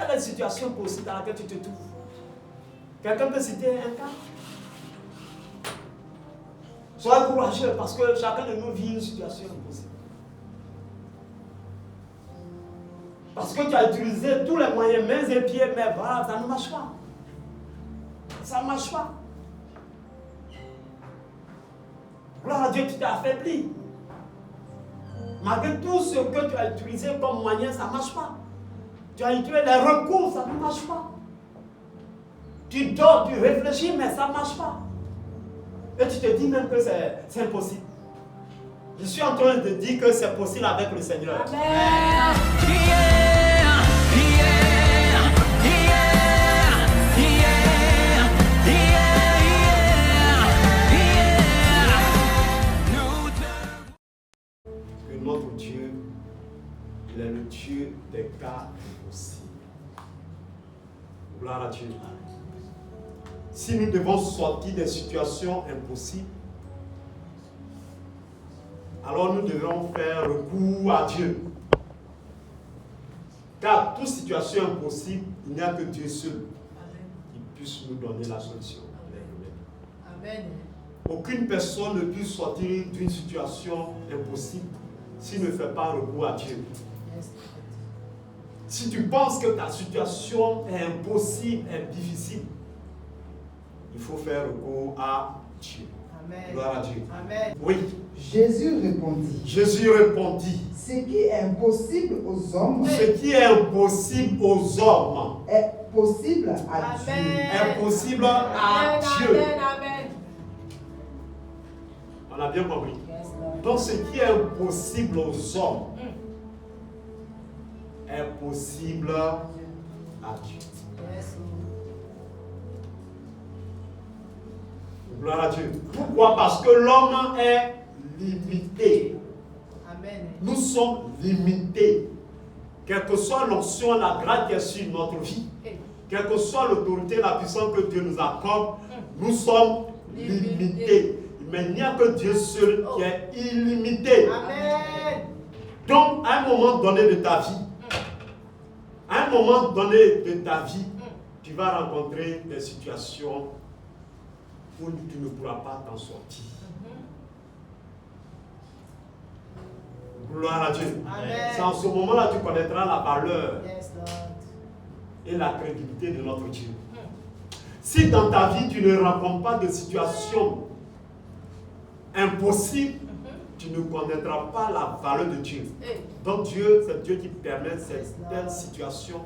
Quelle est la situation possible dans laquelle tu te trouves? Quelqu'un peut citer un cas? Sois courageux parce que chacun de nous vit une situation impossible. Parce que tu as utilisé tous les moyens, mains et pieds, mais voilà, ça ne marche pas. Ça ne marche pas. Gloire à Dieu, tu t'es affaibli. Malgré tout ce que tu as utilisé comme moyen, ça ne marche pas. Tu as utilisé les recours, ça ne marche pas. Tu dors, tu réfléchis, mais ça ne marche pas. Et tu te dis même que c'est impossible. Je suis en train de dire que c'est possible avec le Seigneur. Amen. Que notre Dieu, il est le Dieu des cas impossibles. Gloire à Dieu. Si nous devons sortir des situations impossibles, alors nous devrons faire recours à Dieu. Car toute situation impossible, il n'y a que Dieu seul qui puisse nous donner la solution. Amen. Aucune personne ne peut sortir d'une situation impossible s'il ne fait pas recours à Dieu. Si tu penses que ta situation est impossible, est difficile, il faut faire recours à Dieu. Amen. Gloire à Dieu. Amen. Oui. Jésus répondit. Jésus répondit. Ce qui est impossible aux hommes Ce qui est impossible aux hommes est possible à Amen. Dieu. impossible à Dieu. Amen. Amen. On a bien compris. Yes, Lord. Donc ce qui est impossible aux hommes est possible à Dieu. Yes, Lord. Gloire à Dieu. Pourquoi? Parce que l'homme est limité. Amen. Nous sommes limités. Quelle que soit l'onction, la grâce qui est sur notre vie, quelle que soit l'autorité, la puissance que Dieu nous accorde, nous sommes limités. Mais il n'y a que Dieu seul qui est illimité. Amen. Donc, à un moment donné de ta vie, à un moment donné de ta vie, tu vas rencontrer des situations où tu ne pourras pas t'en sortir. Gloire à Dieu. Amen. C'est en ce moment-là que tu connaîtras la valeur Yes, Lord. et la crédibilité de notre Dieu. Si dans ta vie tu ne rencontres pas de situation impossible, tu ne connaîtras pas la valeur de Dieu. Donc Dieu, c'est Dieu qui permet certaines situations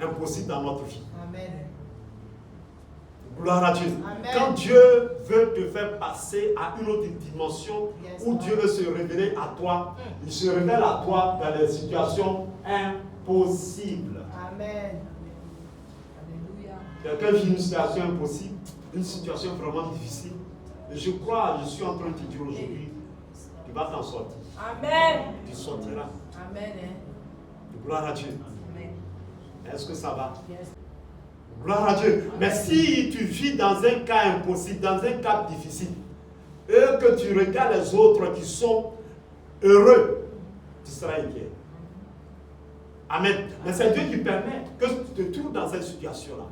impossibles dans notre vie. Amen. Gloire à Dieu. Amen. Quand Dieu veut te faire passer à une autre dimension, Yes, où Lord. Dieu veut se révéler à toi, il se révèle à toi dans les situations impossibles. Amen. Alléluia. Quelqu'un vit une situation impossible, une situation vraiment difficile. Et je crois, je suis en train de te dire aujourd'hui, tu vas t'en sortir. Amen. Tu sortiras. Amen. Gloire à Dieu. Amen. Est-ce que ça va? Yes. Gloire à Dieu. Mais si tu vis dans un cas impossible, dans un cas difficile, et que tu regardes les autres qui sont heureux, tu seras inquiet. Amen. Mais c'est Dieu qui permet que tu te trouves dans cette situation-là.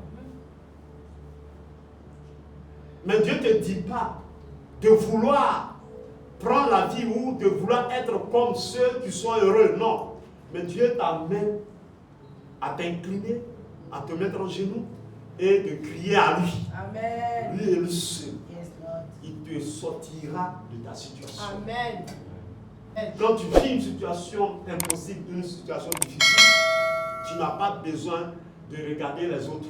Mais Dieu ne te dit pas de vouloir prendre la vie ou de vouloir être comme ceux qui sont heureux. Non. Mais Dieu t'amène à t'incliner, à te mettre en genoux et de crier à lui. Amen. Lui est le seul. Yes, Lord. Il te sortira de ta situation. Amen. Quand tu vis une situation impossible, une situation difficile, tu n'as pas besoin de regarder les autres.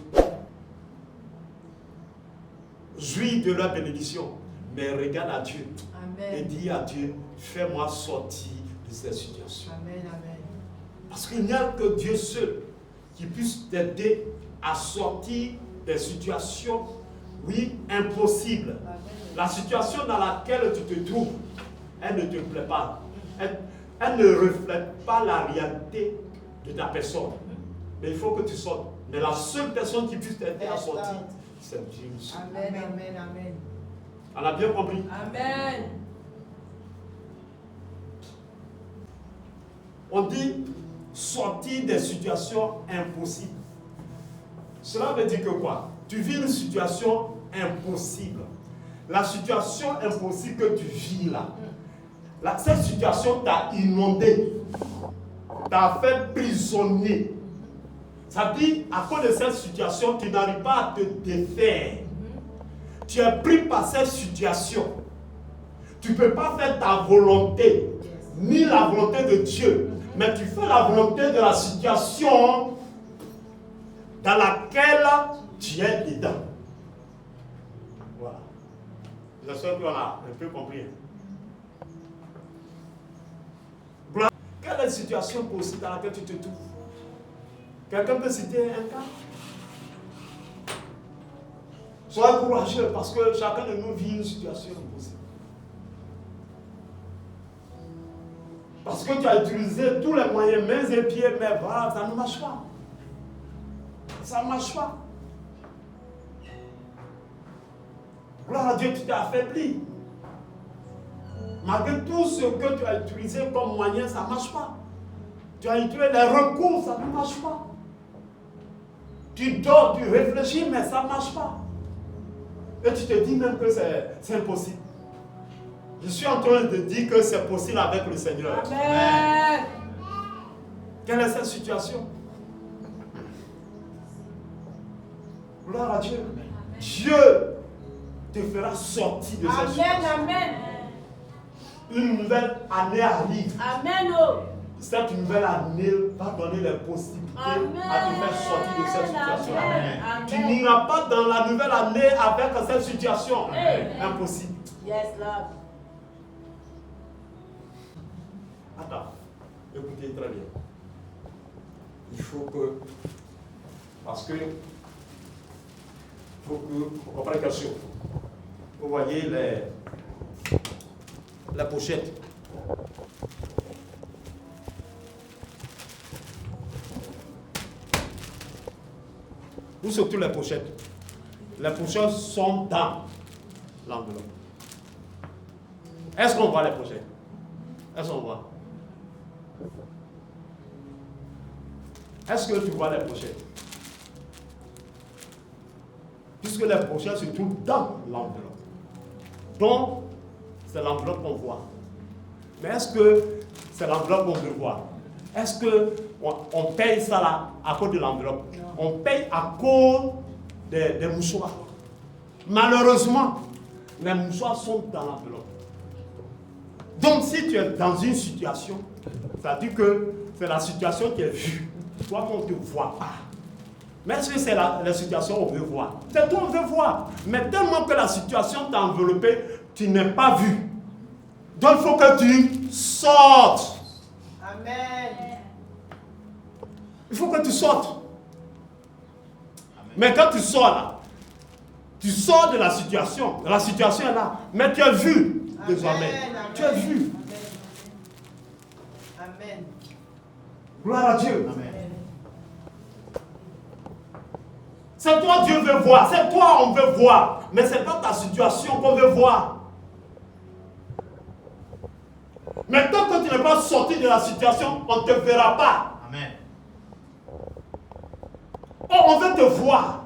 Jouis de leur bénédiction, mais regarde à Dieu et Amen. dis à Dieu, fais-moi sortir de cette situation. Amen. Amen. Parce qu'il n'y a que Dieu seul qui puisse t'aider à sortir des situations, oui, impossibles. Amen. La situation dans laquelle tu te trouves, elle ne te plaît pas. Elle ne reflète pas la réalité de ta personne. Mais il faut que tu sortes. Mais la seule personne qui puisse t'aider à sortir, c'est Dieu seul. Amen. Amen. Amen. On a bien compris? Amen. On dit, sortir des situations impossibles. Cela veut dire que quoi? Tu vis une situation impossible. La situation impossible que tu vis là, cette situation t'a inondé, t'a fait prisonnier. Ça dit, à cause de cette situation, tu n'arrives pas à te défaire. Tu es pris par cette situation. Tu ne peux pas faire ta volonté, ni la volonté de Dieu, mais tu fais la volonté de la situation dans laquelle tu es dedans. Voilà. J'espère qu'on a un peu compris. Quelle est la situation possible dans laquelle tu te trouves? Quelqu'un peut citer un cas? Sois courageux parce que chacun de nous vit une situation impossible. Parce que tu as utilisé tous les moyens, mains et pieds, mais voilà, ça ne marche pas. Ça ne marche pas. Gloire à Dieu, tu t'es affaibli. Malgré tout ce que tu as utilisé comme moyen, ça ne marche pas. Tu as utilisé les recours, ça ne marche pas. Tu dors, tu réfléchis, mais ça ne marche pas. Et tu te dis même que c'est impossible. Je suis en train de dire que c'est possible avec le Seigneur. Amen. Quelle est cette situation? Gloire à Dieu. Dieu te fera sortir de cette situation. Amen. Une nouvelle année arrive. Amen. Cette nouvelle année va donner les possibilités à te faire sortir de cette situation. Amen. Tu n'iras pas dans la nouvelle année avec cette situation. Amen. Impossible. Yes, Lord. Attends, écoutez très bien. Il faut que, parce que, il faut que on comprenne quelque chose. Vous voyez la pochette. Où sont toutes les pochettes? Les pochettes sont dans l'enveloppe. Est-ce qu'on voit les pochettes? Est-ce qu'on voit? Est-ce que tu vois les pochettes? Puisque les pochettes se trouvent dans l'enveloppe. Donc, c'est l'enveloppe qu'on voit. Mais est-ce que c'est l'enveloppe qu'on veut voir? Est-ce qu'on paye ça là à cause de l'enveloppe? On paye à cause des mouchoirs. Malheureusement, les mouchoirs sont dans l'enveloppe. Donc, si tu es dans une situation, ça dit que c'est la situation qui est vue. Toi, on ne te voit pas. Mais est-ce que c'est la situation qu'on veut voir? C'est toi qu'on veut voir. Mais tellement que la situation t'a enveloppé, tu n'es pas vu. Donc, il faut que tu sortes. Amen. Il faut que tu sortes. Mais quand tu sors là, tu sors de la situation. La situation est là. Mais tu es vu désormais. Tu es vu. Amen. Gloire à Dieu. Amen. C'est toi Dieu veut voir. C'est toi on veut voir. Mais ce n'est pas ta situation qu'on veut voir. Mais tant que tu n'es pas sorti de la situation, on ne te verra pas. Amen. Oh, on veut te voir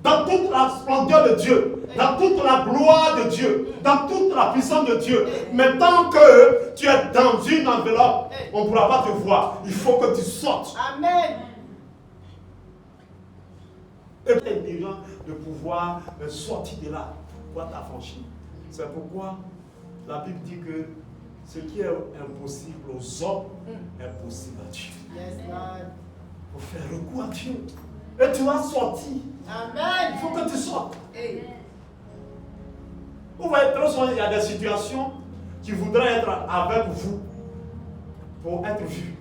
dans toute la splendeur de Dieu, dans toute la gloire de Dieu, dans toute la puissance de Dieu. Mais tant que tu es dans une enveloppe, on ne pourra pas te voir. Il faut que tu sortes. Amen. Et tu es intelligent de pouvoir sortir de là, pouvoir t'affranchir. C'est pourquoi la Bible dit que ce qui est impossible aux hommes est possible à Dieu. Yes, Lord. Il faut faire recours à Dieu. Et tu vas sortir. Amen. Il faut que tu sortes. Hey. Vous voyez, très souvent, il y a des situations qui voudraient être avec vous pour être vus.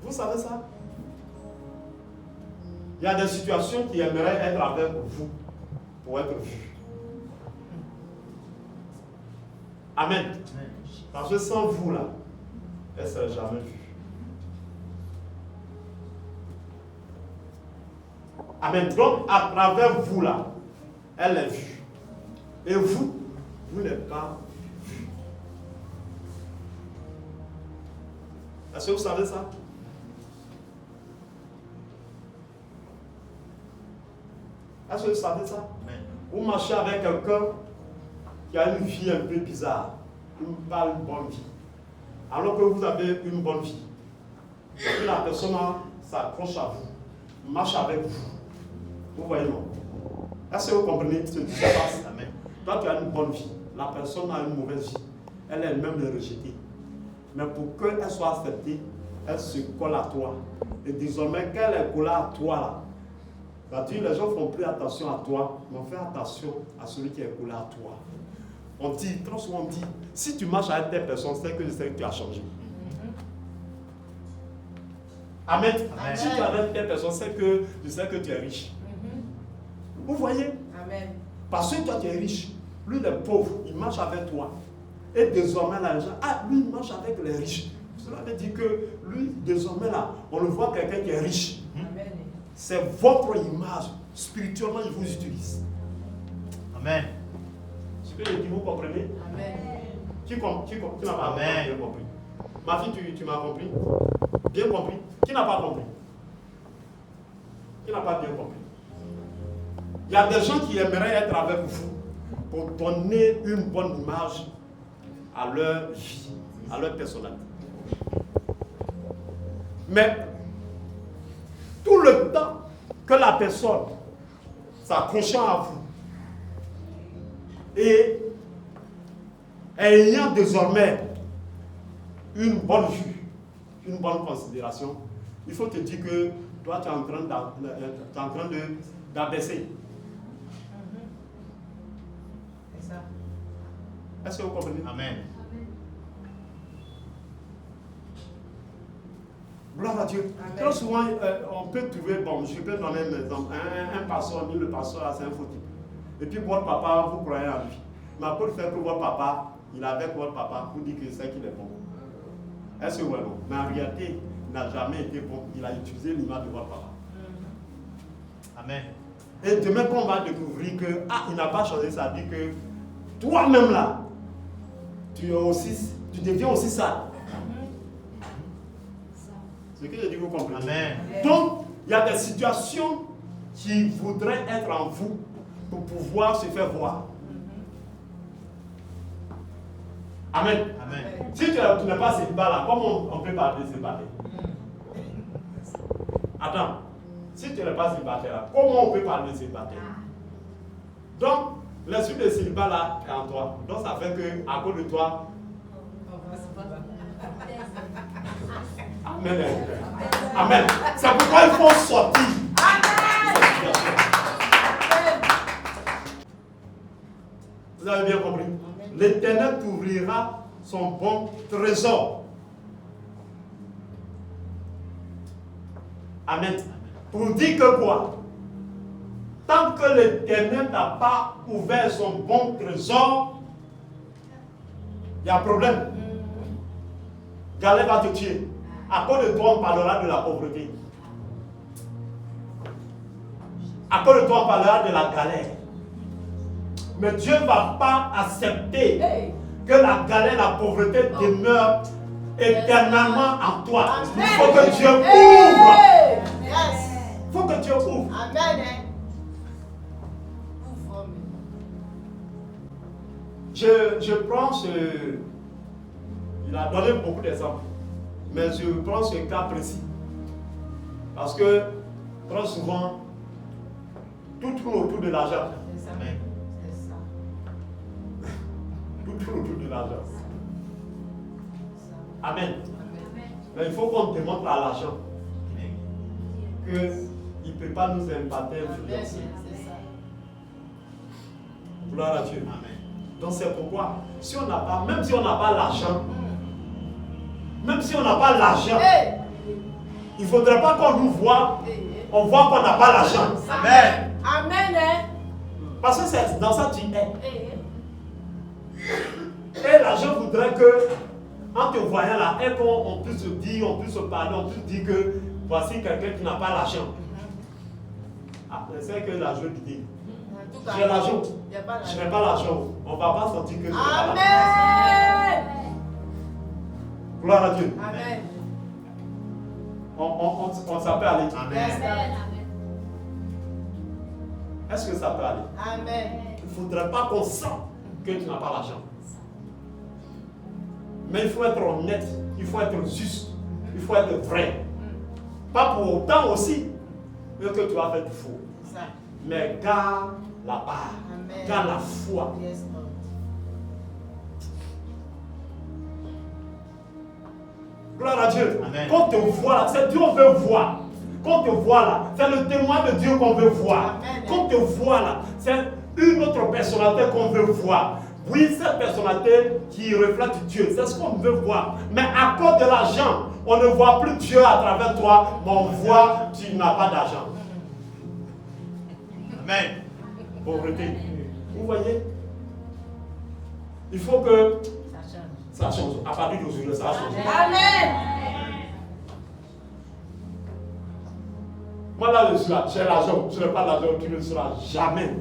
Vous savez ça? Il y a des situations qui aimeraient être avec vous pour être vus. Amen. Parce que sans vous là, elle ne serait jamais vue. Amen. Donc, à travers vous là, elle est vue. Et vous, vous n'êtes pas vus. Est-ce que vous savez ça? Est-ce que vous savez ça? Vous marchez avec quelqu'un qui a une vie un peu bizarre, pas une bonne vie, alors que vous avez une bonne vie. Et puis la personne s'accroche à vous, marche avec vous. Vous voyez, non? Est-ce que vous comprenez ce qui se passe? Toi, tu as une bonne vie, la personne a une mauvaise vie, elle est elle-même rejetée. Mais pour qu'elle soit acceptée, elle se colle à toi. Et désormais, qu'elle est collée à toi, là, c'est-à-dire les gens font plus attention à toi, mais on fait attention à celui qui est collé à toi. On dit, trop souvent on dit, si tu marches avec telle personne, c'est que je sais que tu as changé. Amen. Amen. Si tu es avec telle personne, c'est que je sais que tu es riche. Vous voyez? Amen. Parce que toi tu es riche, lui il est pauvre, il marche avec toi. Et désormais là, les gens, ah lui il marche avec les riches. Cela veut dire que lui, désormais là, on le voit quelqu'un qui est riche. Amen. C'est votre image. Spirituellement, il vous utilise. Amen. Ce que je dis, vous comprenez? Amen. Tu n'as pas bien compris. Ma fille, tu m'as compris? Bien compris? Qui n'a pas compris? Qui n'a pas bien compris? Il y a des gens qui aimeraient être avec vous pour donner une bonne image à leur vie, à leur personnalité. Mais tout le temps que la personne s'accrochant à vous et ayant désormais une bonne vue, une bonne considération, il faut te dire que toi tu es en train d'abaisser. C'est ça. Est-ce que vous comprenez? Amen. Gloire à Dieu. Très souvent, on peut trouver, bon, je peux donner un exemple, un pasteur, le pasteur là, c'est un faux type. Et puis votre papa, vous croyez en lui. Mais après le fait que votre papa, il est avec votre papa, vous dites que c'est qu'il est bon. Est-ce que vous voyez? Mais en réalité, il n'a jamais été bon. Il a utilisé l'image de votre papa. Amen. Et demain, quand on va découvrir que, il n'a pas changé, ça dit que toi-même là, tu deviens aussi ça. Ce que je dis, vous comprenez? Amen. Donc, il y a des situations qui voudraient être en vous pour pouvoir se faire voir. Amen. Amen. Si tu n'es pas célibataire là, comment on peut parler de célibataire? Attends. Si tu n'es pas célibataire là, comment on peut parler de célibataire? Donc, l'esprit de célibat là est en toi. Donc, ça fait que, à cause de toi, Amen. Amen. C'est pourquoi il faut sortir. Amen. Vous avez bien compris? L'Éternel t'ouvrira son bon trésor. Amen. Pour dire que quoi? Tant que l'Éternel n'a pas ouvert son bon trésor, il y a un problème. Galère va te tuer. À cause de toi, on parlera de la pauvreté. À cause de toi, on parlera de la galère. Mais Dieu ne va pas accepter que la galère, la pauvreté demeure éternellement en toi. Il faut que Dieu ouvre. Il faut que Dieu ouvre. Amen. Je prends ce... Il a donné beaucoup d'exemples. Mais je prends ce cas précis. Parce que, très souvent, tout tourne autour de l'argent. Amen. Tout tourne autour de l'argent. Amen. Mais il faut qu'on démontre à l'argent qu'il ne peut pas nous imparter influencer. Gloire à Dieu. Amen. Donc c'est pourquoi, si on n'a pas, même si on n'a pas l'argent, même si on n'a pas l'argent, il ne faudrait pas qu'on nous voit, on voit qu'on n'a pas l'argent. Amen. Amen. Parce que c'est dans ça que tu es. Et l'argent voudrait que, en te voyant là, et qu'on puisse se dire, on puisse se parler, on puisse dire que voici quelqu'un qui n'a pas l'argent. C'est que l'argent dit. J'ai l'argent. Je n'ai pas l'argent. On ne va pas sentir que je n'ai pas l'argent. Amen. Gloire à Dieu. Amen. ça peut aller. Amen. Est-ce que ça peut aller? Amen. Il ne faudrait pas qu'on sente que tu n'as pas l'argent. Mais il faut être honnête, il faut être juste, il faut être vrai. Pas pour autant aussi que tu vas faire du faux. Ça. Mais garde la part, Amen. garde la foi. Yes, Lord. Gloire à Dieu. Amen. Quand on te voit là, c'est Dieu qu'on veut voir. Quand on te voit là, c'est le témoin de Dieu qu'on veut voir. Amen. Quand on te voit là, c'est une autre personnalité qu'on veut voir. Oui, cette personnalité qui reflète Dieu, c'est ce qu'on veut voir. Mais à cause de l'argent, on ne voit plus Dieu à travers toi, mais on voit que tu n'as pas d'argent. Amen. Pauvreté. Vous voyez? Il faut que Ça change. ça change. À partir d'aujourd'hui, ça va changer. Amen. Moi là, j'ai l'argent. Je n'ai pas l'argent, tu ne le seras jamais.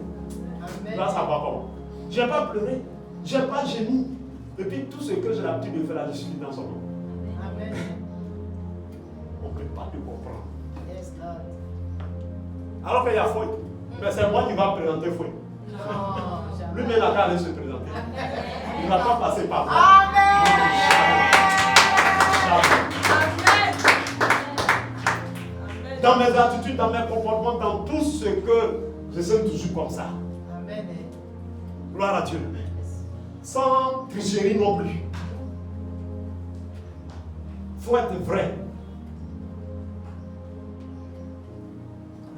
Amen. Là, ça va comment? Je n'ai pas pleuré, je n'ai pas gémi. Et puis tout ce que j'ai l'habitude de faire là, je suis dans son nom. Amen. On ne peut pas te comprendre. Yes, Lord. Alors qu'il y a Foy. Mais c'est moi qui va présenter Foy. Non, Lui-même, il n'a qu'à aller se présenter. Il ne va pas passer par moi. Amen. Jamais. Dans mes attitudes, dans mes comportements, dans tout ce que je suis toujours comme ça. Amen. Gloire à Dieu. Sans tricherie non plus. Il faut être vrai.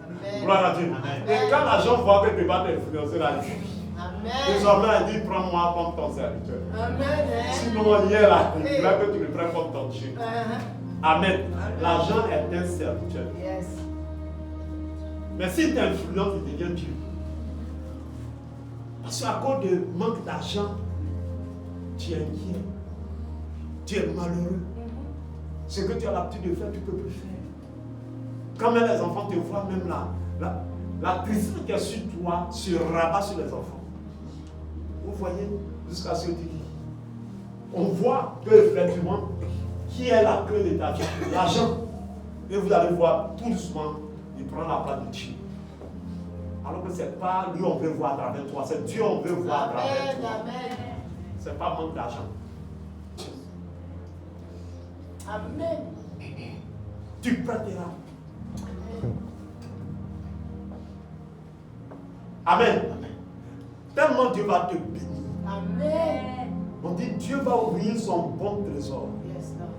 Amen. Gloire à Dieu. Amen. Et quand l'argent voit que tu vas t'influencer là, Amen. désormais, il dit prends-moi comme ton serviteur. Amen. Sinon, hier là, il voulait que tu le prennes comme ton Dieu. Uh-huh. Amen. L'argent est un serviteur. Yes. Mais si tu influences, il devient Dieu. Parce qu'à cause de manque d'argent, tu es inquiet. Tu es malheureux. Ce que tu as l'habitude de faire, tu ne peux plus faire. Quand même les enfants te voient, même la tristesse qui est sur toi se rabat sur les enfants. Vous voyez, jusqu'à ce que on voit que effectivement, qui est la clé de ta vie? L'argent. Et vous allez voir tout doucement, il prend la place de Dieu. Alors que ce n'est pas lui on veut voir à travers toi, c'est Dieu on veut voir à travers toi. Amen. Ce n'est pas manque d'argent. Amen. Tu prêteras. Amen. Tellement Dieu va te bénir. Amen. On dit Dieu va ouvrir son bon trésor. Yes, Lord.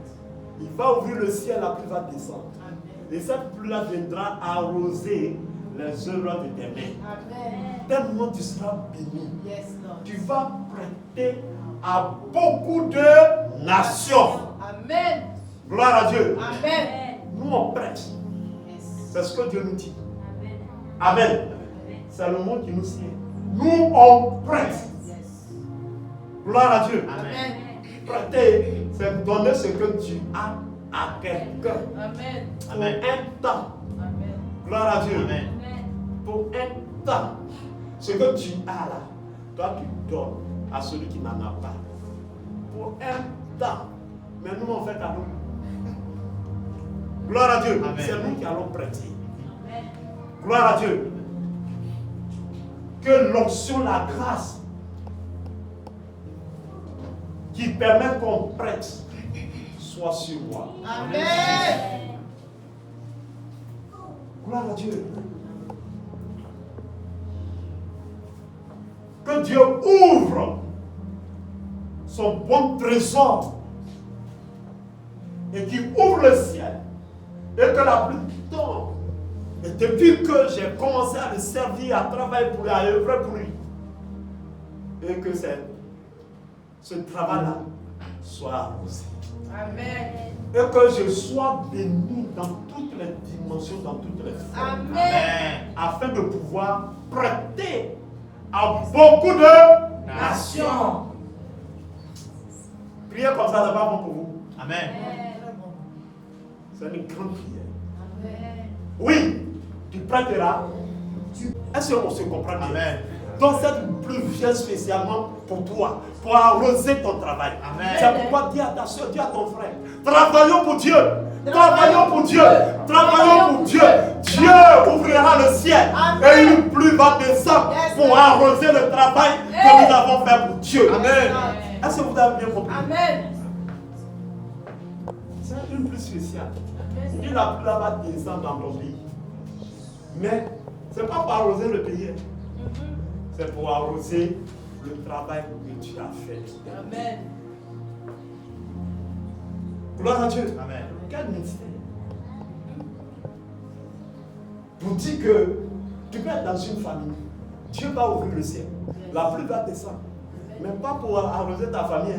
Il va ouvrir le ciel, la pluie va descendre. Amen. Et cette pluie-là viendra arroser les œuvres de tes mains. Amen. Tellement tu seras béni. Yes, Lord. Tu vas prêter à beaucoup de nations. Amen. Gloire à Dieu. Amen. Nous on prête. Yes. C'est ce que Dieu nous dit. Amen. C'est le mot qui nous sert. Nous on prête. Yes. Gloire à Dieu. Amen. Prêter, c'est donner ce que tu as à quelqu'un. Amen. Pour Amen. un temps. Amen. Gloire à Dieu. Amen. Pour un temps. Ce que tu as là, toi tu donnes à celui qui n'en a pas. Pour un temps. Mais nous on fait cadeau. Gloire à Dieu. Amen. C'est nous qui allons prêter. Gloire à Dieu. Que l'onction, la grâce qui permet qu'on prête soit sur moi. Amen. Gloire à Dieu. Que Dieu ouvre son bon trésor et qu'il ouvre le ciel et que la pluie tombe. Et depuis que j'ai commencé à le servir, à travailler pour lui, à œuvrer pour lui, et que ce travail-là soit arrosé. Amen. Et que je sois béni dans toutes les dimensions, dans toutes les formes. Amen. Afin de pouvoir prêter à beaucoup de nations. Priez comme ça, c'est pas bon pour vous. Amen. C'est une grande prière. Amen. Oui, tu prêteras. Est-ce qu'on se comprend bien? Amen. Donc cette pluie vient spécialement pour toi, pour arroser ton travail. Amen. C'est pourquoi dis à ta soeur, dis à ton frère, travaillons pour Dieu. Travaillons pour Dieu. Travaillons pour Dieu. Dieu ouvrira le ciel. Et une pluie va descendre pour arroser le travail que nous avons fait pour Dieu. Amen. Est-ce que vous avez bien compris? Amen. C'est une pluie spéciale. Et la pluie va descendre dans ton pays. Mais ce n'est pas pour arroser le pays. C'est pour arroser le travail que tu as fait. Amen. Gloire à Dieu. Amen. Quel ministère? Pour dire que tu peux être dans une famille. Dieu va ouvrir le ciel. La pluie va descendre. Mais pas pour arroser ta famille,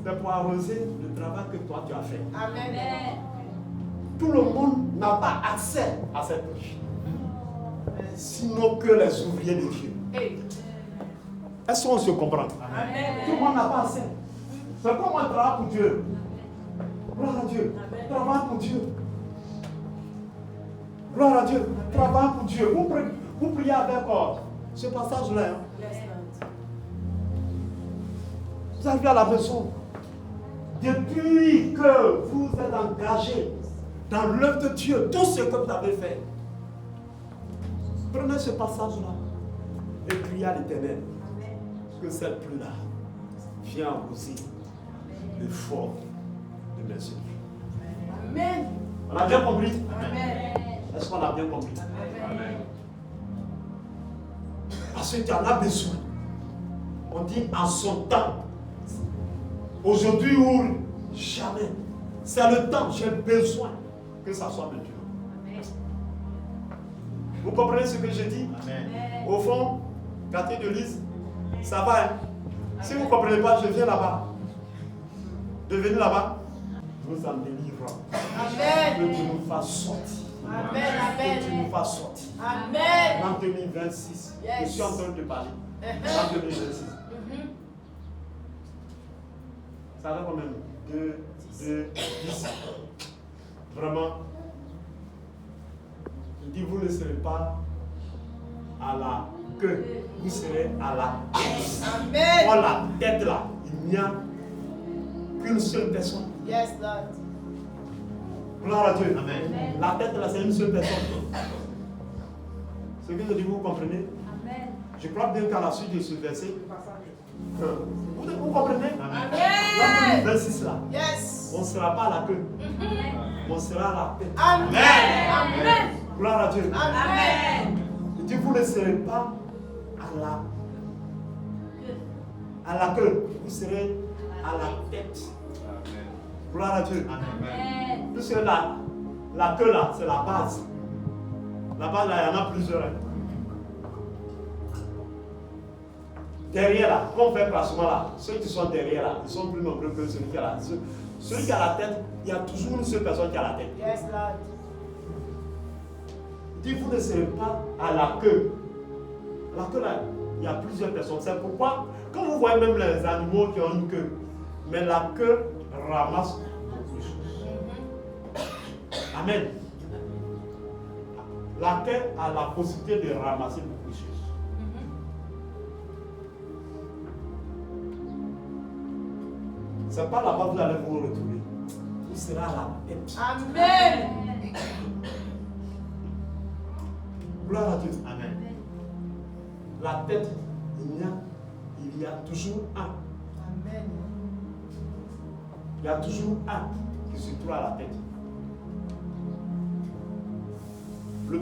mais pour arroser le travail que toi tu as fait. Amen. Tout le monde n'a pas accès à cette pluie. Sinon que les ouvriers de Dieu. Est-ce qu'on se comprend? Amen. Tout le monde n'a pas accès. C'est comme un travail pour Dieu. Gloire à Dieu. Travail pour Dieu. Gloire à Dieu. Travail pour Dieu. Vous priez avec ce passage-là. Vous arrivez à la maison. Depuis que vous êtes engagé dans l'œuvre de Dieu, tout ce que vous avez fait, prenez ce passage-là et priez à l'Éternel que cette pluie-là vienne arroser l'effort de mes œuvres. Amen. On a bien compris? Amen. Est-ce qu'on a bien compris? Amen. Parce que tu en as besoin. On dit en son temps. Aujourd'hui ou jamais. C'est le temps. J'ai besoin que ça soit maintenant. Vous comprenez ce que je dis? Amen. Au fond, quartier de Lise, ça va. Hein? Si vous ne comprenez pas, je viens là-bas. De venir là-bas, nous en délivrons. Amen. Que tu nous fasses sortir. Amen. Que tu Amen. nous fasses sortir. Amen. En 2026, je Yes. suis en train de te parler. En 2026. Ça va quand même 10. Vraiment. Il dit, vous ne serez pas à la queue, vous serez à la tête. Amen. Pour la tête là, il n'y a qu'une seule personne. Yes, Lord. Gloire à Dieu. Amen. La tête là, c'est une seule personne. Ce que je dis, vous comprenez? Amen. Je crois bien qu'à la suite de ce verset, vous comprenez? Amen. Là, 2026 là, Yes. on ne sera pas à la queue, on sera à la tête. Amen. Amen. Gloire à Dieu. Amen. Il dit, vous ne serez pas à la queue, vous serez à la tête. Gloire à Dieu. Amen. Puisque la queue là, c'est la base. La base là, il y en a plusieurs. Hein. Derrière là, quand on fait classement là, ceux qui sont derrière là, ils sont plus nombreux que celui qui a la tête. Celui qui a la tête, il y a toujours une seule personne qui a la tête. Yes, Lord. Il dit, vous ne serez pas à la queue. La queue là, il y a plusieurs personnes. C'est pourquoi, quand vous voyez même les animaux qui ont une queue, mais la queue ramasse beaucoup de choses. Amen. La queue a la possibilité de ramasser beaucoup de choses. C'est pas là-bas que vous allez vous retrouver. Vous serez à la tête. Amen. Gloire à Dieu. Amen. La tête, il y a toujours un. Amen. Il y a toujours un qui se trouve à la tête.